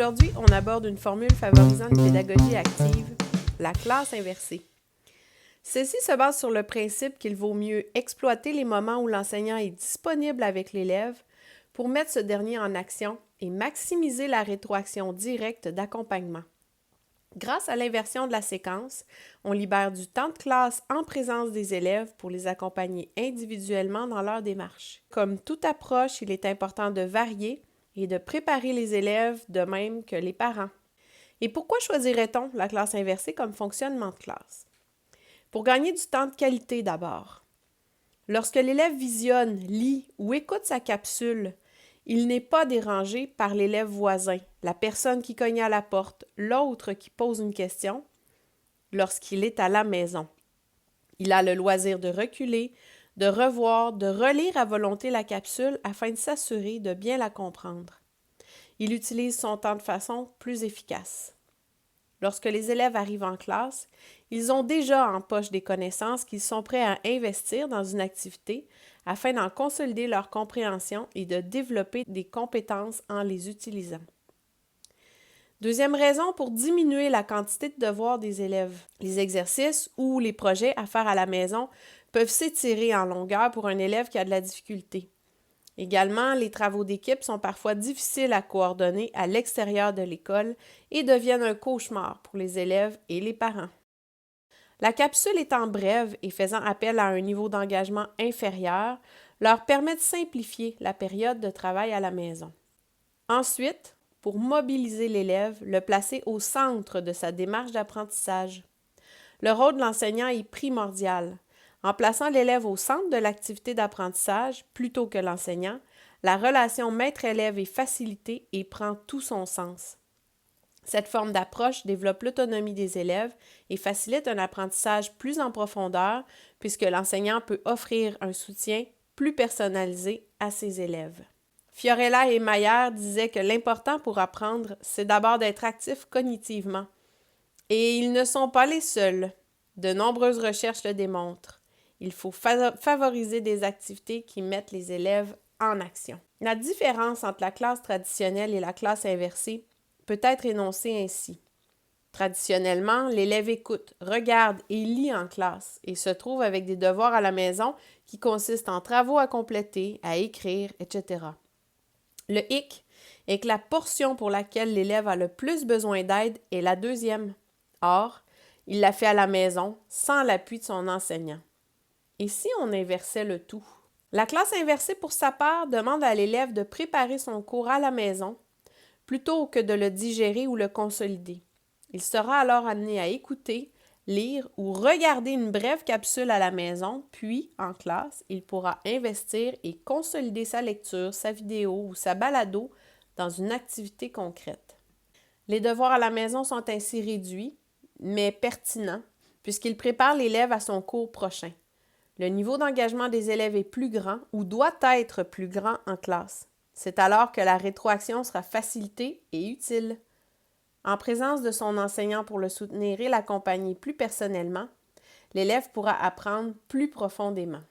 Aujourd'hui, on aborde une formule favorisant une pédagogie active, la classe inversée. Celle-ci se base sur le principe qu'il vaut mieux exploiter les moments où l'enseignant est disponible avec l'élève pour mettre ce dernier en action et maximiser la rétroaction directe d'accompagnement. Grâce à l'inversion de la séquence, on libère du temps de classe en présence des élèves pour les accompagner individuellement dans leur démarche. Comme toute approche, il est important de varier et de préparer les élèves de même que les parents. Et pourquoi choisirait-on la classe inversée comme fonctionnement de classe? Pour gagner du temps de qualité d'abord. Lorsque l'élève visionne, lit ou écoute sa capsule, il n'est pas dérangé par l'élève voisin, la personne qui cogne à la porte, l'autre qui pose une question, lorsqu'il est à la maison. Il a le loisir de reculer, de revoir, de relire à volonté la capsule afin de s'assurer de bien la comprendre. Il utilise son temps de façon plus efficace. Lorsque les élèves arrivent en classe, ils ont déjà en poche des connaissances qu'ils sont prêts à investir dans une activité afin d'en consolider leur compréhension et de développer des compétences en les utilisant. Deuxième raison pour diminuer la quantité de devoirs des élèves. Les exercices ou les projets à faire à la maison peuvent s'étirer en longueur pour un élève qui a de la difficulté. Également, les travaux d'équipe sont parfois difficiles à coordonner à l'extérieur de l'école et deviennent un cauchemar pour les élèves et les parents. La capsule étant brève et faisant appel à un niveau d'engagement inférieur, leur permet de simplifier la période de travail à la maison. Ensuite, pour mobiliser l'élève, le placer au centre de sa démarche d'apprentissage. Le rôle de l'enseignant est primordial. En plaçant l'élève au centre de l'activité d'apprentissage plutôt que l'enseignant, la relation maître-élève est facilitée et prend tout son sens. Cette forme d'approche développe l'autonomie des élèves et facilite un apprentissage plus en profondeur puisque l'enseignant peut offrir un soutien plus personnalisé à ses élèves. Fiorella et Mayer disaient que l'important pour apprendre, c'est d'abord d'être actif cognitivement. Et ils ne sont pas les seuls. De nombreuses recherches le démontrent. Il faut favoriser des activités qui mettent les élèves en action. La différence entre la classe traditionnelle et la classe inversée peut être énoncée ainsi. Traditionnellement, l'élève écoute, regarde et lit en classe et se trouve avec des devoirs à la maison qui consistent en travaux à compléter, à écrire, etc. Le hic est que la portion pour laquelle l'élève a le plus besoin d'aide est la deuxième. Or, il la fait à la maison sans l'appui de son enseignant. Et si on inversait le tout? La classe inversée, pour sa part, demande à l'élève de préparer son cours à la maison plutôt que de le digérer ou le consolider. Il sera alors amené à écouter, lire ou regarder une brève capsule à la maison, puis, en classe, il pourra investir et consolider sa lecture, sa vidéo ou sa balado dans une activité concrète. Les devoirs à la maison sont ainsi réduits, mais pertinents, puisqu'ils préparent l'élève à son cours prochain. Le niveau d'engagement des élèves est plus grand ou doit être plus grand en classe. C'est alors que la rétroaction sera facilitée et utile. En présence de son enseignant pour le soutenir et l'accompagner plus personnellement, l'élève pourra apprendre plus profondément.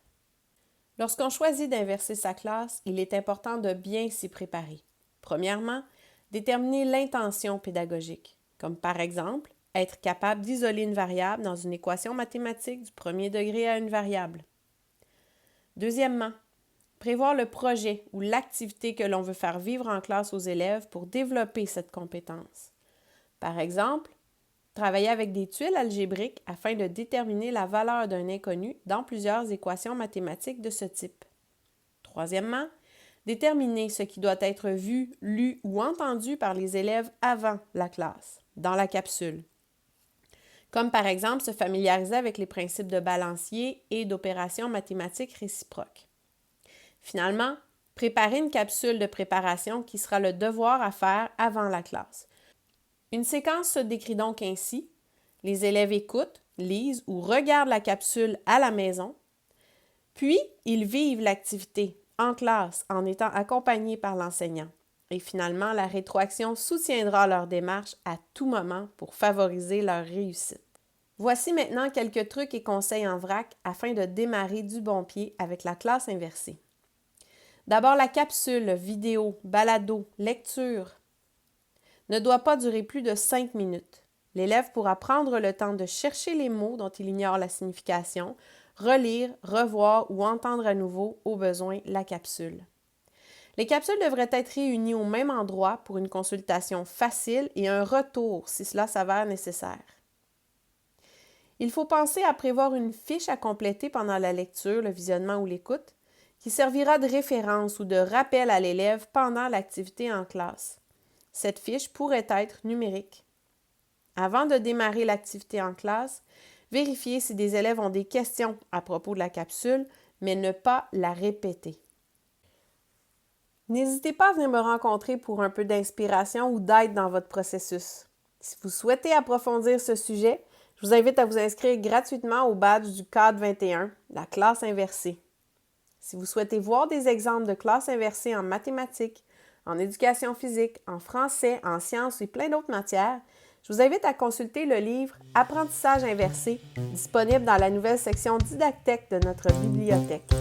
Lorsqu'on choisit d'inverser sa classe, il est important de bien s'y préparer. Premièrement, déterminer l'intention pédagogique, comme par exemple être capable d'isoler une variable dans une équation mathématique du premier degré à une variable. Deuxièmement, prévoir le projet ou l'activité que l'on veut faire vivre en classe aux élèves pour développer cette compétence. Par exemple, travailler avec des tuiles algébriques afin de déterminer la valeur d'un inconnu dans plusieurs équations mathématiques de ce type. Troisièmement, déterminer ce qui doit être vu, lu ou entendu par les élèves avant la classe, dans la capsule. Comme par exemple se familiariser avec les principes de balancier et d'opérations mathématiques réciproques. Finalement, préparer une capsule de préparation qui sera le devoir à faire avant la classe. Une séquence se décrit donc ainsi. Les élèves écoutent, lisent ou regardent la capsule à la maison, puis ils vivent l'activité en classe en étant accompagnés par l'enseignant. Et finalement, la rétroaction soutiendra leur démarche à tout moment pour favoriser leur réussite. Voici maintenant quelques trucs et conseils en vrac afin de démarrer du bon pied avec la classe inversée. D'abord, la capsule, vidéo, balado, lecture. ne doit pas durer plus de 5 minutes. L'élève pourra prendre le temps de chercher les mots dont il ignore la signification, relire, revoir ou entendre à nouveau, au besoin, la capsule. Les capsules devraient être réunies au même endroit pour une consultation facile et un retour si cela s'avère nécessaire. Il faut penser à prévoir une fiche à compléter pendant la lecture, le visionnement ou l'écoute, qui servira de référence ou de rappel à l'élève pendant l'activité en classe. Cette fiche pourrait être numérique. Avant de démarrer l'activité en classe, vérifiez si des élèves ont des questions à propos de la capsule, mais ne pas la répéter. N'hésitez pas à venir me rencontrer pour un peu d'inspiration ou d'aide dans votre processus. Si vous souhaitez approfondir ce sujet, je vous invite à vous inscrire gratuitement au badge du cadre 21, la classe inversée. Si vous souhaitez voir des exemples de classes inversées en mathématiques, en éducation physique, en français, en sciences et plein d'autres matières, je vous invite à consulter le livre « Apprentissage inversé » disponible dans la nouvelle section didactèque de notre bibliothèque.